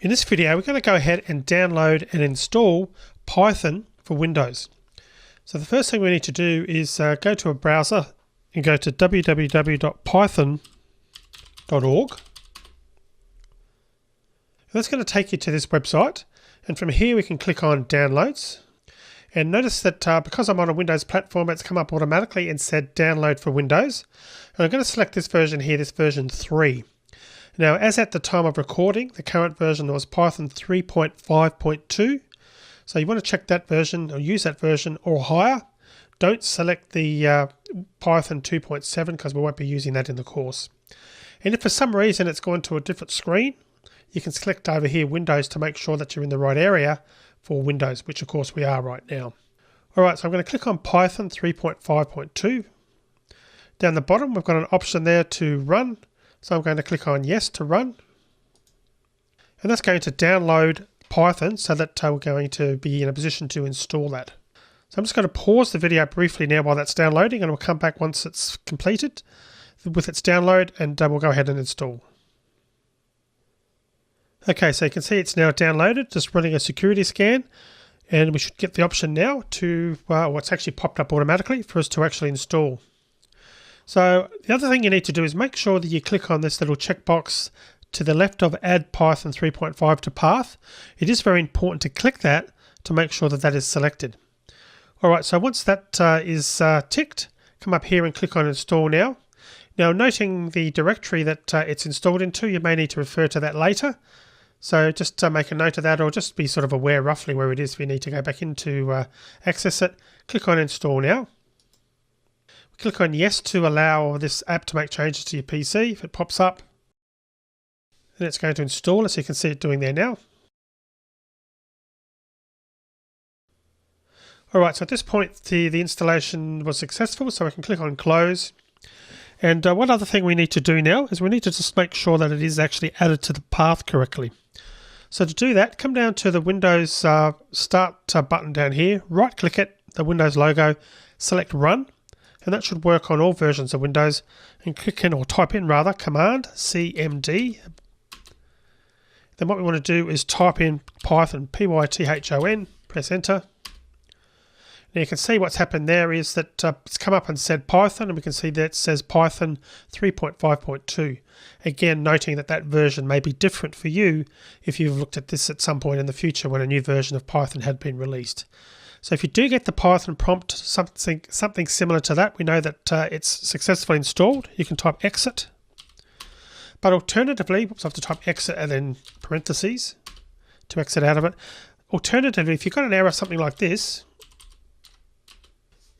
In this video, we're going to go ahead and download and install Python for Windows. So the first thing we need to do is go to a browser and go to www.python.org. That's going to take you to this website, and from here we can click on Downloads. And notice that because I'm on a Windows platform, it's come up automatically and said Download for Windows. And I'm going to select this version here, this version 3. Now, as at the time of recording, the current version was Python 3.5.2. So you want to check that version or use that version or higher. Don't select the Python 2.7 because we won't be using that in the course. And if for some reason it's gone to a different screen, you can select over here Windows to make sure that you're in the right area for Windows, which of course we are right now. Alright, so I'm going to click on Python 3.5.2. Down the bottom we've got an option there to run. So I'm going to click on Yes to run. And that's going to download Python so that we're going to be in a position to install that. So I'm just going to pause the video briefly now while that's downloading, and we'll come back once it's completed with its download, and we'll go ahead and install. Okay, so you can see it's now downloaded, just running a security scan, and we should get the option now to, it's actually popped up automatically for us to actually install. So the other thing you need to do is make sure that you click on this little checkbox to the left of Add Python 3.5 to Path. It is very important to click that to make sure that that is selected. Alright, so once that is ticked, come up here and click on Install Now. Now, noting the directory that it's installed into, you may need to refer to that later. So just make a note of that, or just be sort of aware roughly where it is if you need to go back in to access it. Click on Install Now. Click on Yes to allow this app to make changes to your PC if it pops up. And it's going to install, as you can see it doing there now. Alright, so at this point the installation was successful, so I can click on Close. And one other thing we need to do now is we need to just make sure that it is actually added to the path correctly. So to do that, come down to the Windows Start button down here, right click it, the Windows logo, select Run. And that should work on all versions of Windows, and click in, or type in rather, Command CMD. Then what we want to do is type in Python, Python, press enter. Now you can see what's happened there is that it's come up and said Python, and we can see that it says Python 3.5.2. Again, noting that that version may be different for you if you've looked at this at some point in the future when a new version of Python had been released. So if you do get the Python prompt, something similar to that, we know that it's successfully installed. You can type exit. But alternatively, I have to type exit and then parentheses to exit out of it. Alternatively, if you've got an error, something like this,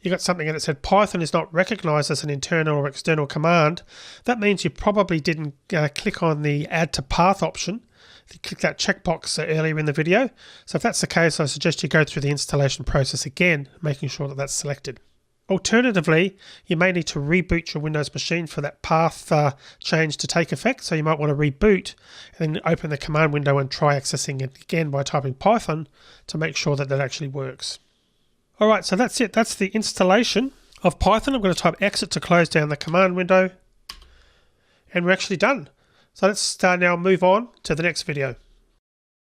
you got something that said Python is not recognized as an internal or external command, that means you probably didn't click on the Add to Path option. You click that checkbox earlier in the video. So if that's the case, I suggest you go through the installation process again, making sure that that's selected. Alternatively, you may need to reboot your Windows machine for that path change to take effect. So you might want to reboot and then open the command window and try accessing it again by typing Python to make sure that that actually works. Alright, so that's it. That's the installation of Python. I'm going to type exit to close down the command window, and we're actually done. So let's now move on to the next video.